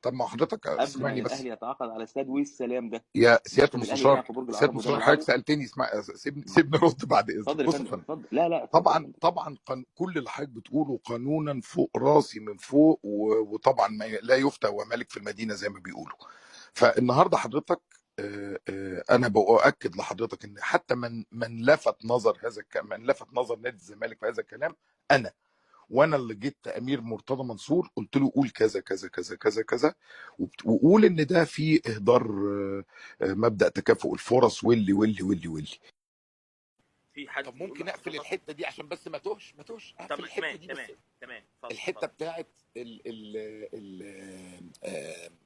طب ما حضرتك قبل ما اسمعني بس الاهلي يتعاقد على استاد والسلام ده. يا سياده استاد الاهلي المستشار. هيلعب في برج سياده العرب وده المستشار اللي حضرتك بعده. سالتني، اسمع سيبني رد بعد اذنك. اتفضل يا بص يا فندم، فندم، اتفضل. لا اتفضل يا طبعا فندم. طبعا كل اللي حضرتك بتقوله قانونا فوق راسي من فوق، وطبعا لا يفتى وملك في المدينه زي ما بيقولوا. فالنهارده حضرتك انا باكد لحضرتك ان حتى من لفت نظر من لفت نظر نادي الزمالك في هذا الكلام انا. وانا اللي جيت امير مرتضى منصور قلت له قول كذا كذا كذا كذا كذا، وقول ان ده فيه اهدار مبدأ تكافؤ الفرص واللي. في حد طب يقول ممكن اقفل لحضرتك؟ الحته دي عشان بس ما توهش طب اقفل الحته تمام دي تمام بس. تمام، اتفضل الحته اتفضل. بتاعت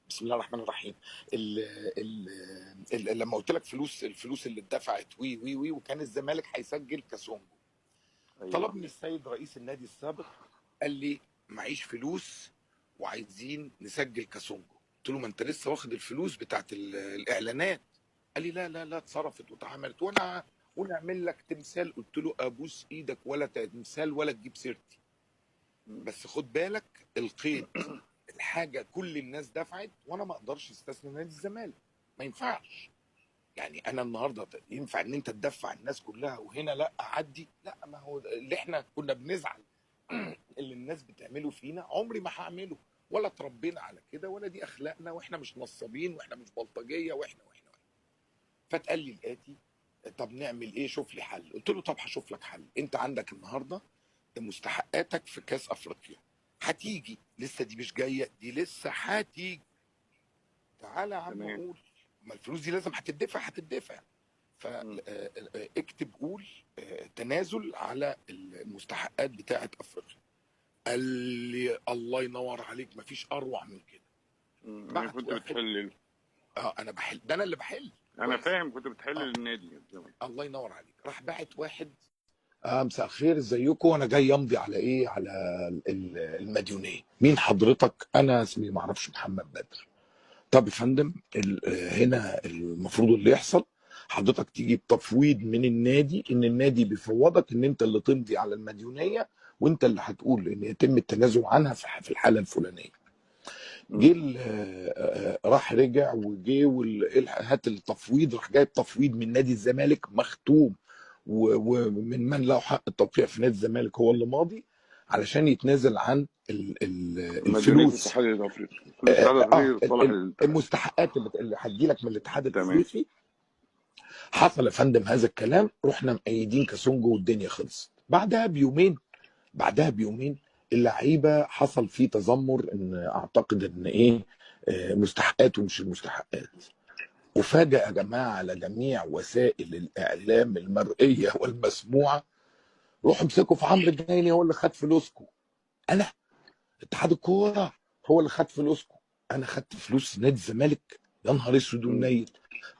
بسم الله الرحمن الرحيم. ال لما قلت لك الفلوس اللي اتدفعت وي وكان الزمالك هيسجل كاسونجو. ايوه طلبني السيد رئيس النادي السابق، قال لي معيش فلوس وعايزين نسجل كاسونجو. قلت له ما انت لسه واخد الفلوس بتاعت الاعلانات. قال لي لا اتصرفت واتعملت ونعمل لك تمثال. قلت له ابوس ايدك، ولا تمثال ولا تجيب سيرتي، بس خد بالك القيد. الحاجه كل الناس دفعت وانا ما اقدرش استثني نادي الزمالك، ما ينفعش. يعني انا النهارده ينفع ان انت تدفع الناس كلها وهنا لا اعدي؟ لا، ما هو اللي احنا كنا بنزعل اللي الناس بتعمله فينا عمري ما هعمله، ولا اتربينا على كده، ولا دي اخلاقنا، واحنا مش نصابين، واحنا مش بلطجيه، واحنا. فتقال لي الاتي: طب نعمل ايه؟ شوف لي حل. قلت له طب هشوف لك حل. انت عندك النهارده مستحقاتك في كاس افريقيا هتيجي، لسه دي مش جايه، دي لسه هتيجي. تعالى يا عم قول، ما الفلوس دي لازم هتدفع. فاكتب قول تنازل على المستحقات بتاعه افريقيا. قال لي الله ينور عليك، مفيش اروع من كده. انا كنت بتحل. انا بحل، ده انا اللي بحل. انا فاهم، كنت بتحل للنادي. الله ينور عليك. راح باعت واحد: مساء الخير، ازيكم، انا جاي امضي على ايه؟ على المديونيه. مين حضرتك؟ انا اسمي ما اعرفش، محمد بدر. طب يا فندم، هنا المفروض اللي يحصل حضرتك تيجي بتفويض من النادي، ان النادي بيفوضك ان انت اللي تمضي على المديونيه، وانت اللي هتقول ان يتم التنازل عنها في الحاله الفلانيه. جه راح رجع وجه هات التفويض، راح جايب تفويض من نادي الزمالك مختوم، ومن من له حق التوقيع في نادي الزمالك هو اللي ماضي علشان يتنازل عن الفلوس. المستحقات اللي هتجيلك من الاتحاد الافريقي. حصل يا فندم هذا الكلام، رحنا مأيدين كاسونجو والدنيا خلصت. بعدها بيومين اللعيبه حصل فيه تذمر، ان اعتقد ان ايه مستحقات ومش المستحقات. وفاجأ يا جماعه على جميع وسائل الاعلام المرئيه والمسموعه، روحوا امسكوا في عمرو الجنايني، هو اللي خد فلوسكم. انا اتحاد الكوره هو اللي خد فلوسكم؟ انا خدت فلوس نادي الزمالك؟ يا نهار اسود ونيل.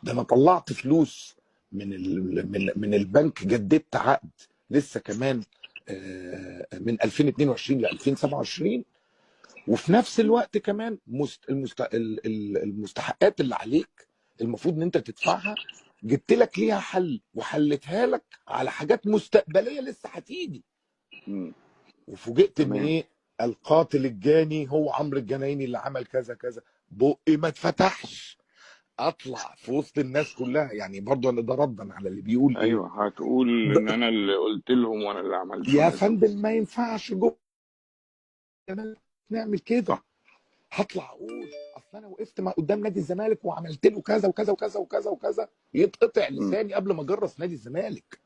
ده انا طلعت فلوس من البنك، جددت عقد لسه كمان من 2022 ل 2027. وفي نفس الوقت كمان المستحقات اللي عليك المفروض ان انت تدفعها، جبت لك ليها حل وحلتها لك على حاجات مستقبليه لسه هتيجي. وفوجئت ان ايه؟ القاتل الجاني هو عمرو الجنايني اللي عمل كذا كذا. بقي ما اتفتحش، اطلع في وسط الناس كلها. يعني برضو انا ده ردا على اللي بيقول ايوه، هتقول ان انا اللي قلت لهم وانا اللي عملت. يا فندم ما ينفعش جوه نعمل كده. هطلع اقول اصل انا وقفت قدام نادي الزمالك وعملت له كذا وكذا وكذا وكذا وكذا، يتقطع لساني قبل ما اجرس نادي الزمالك.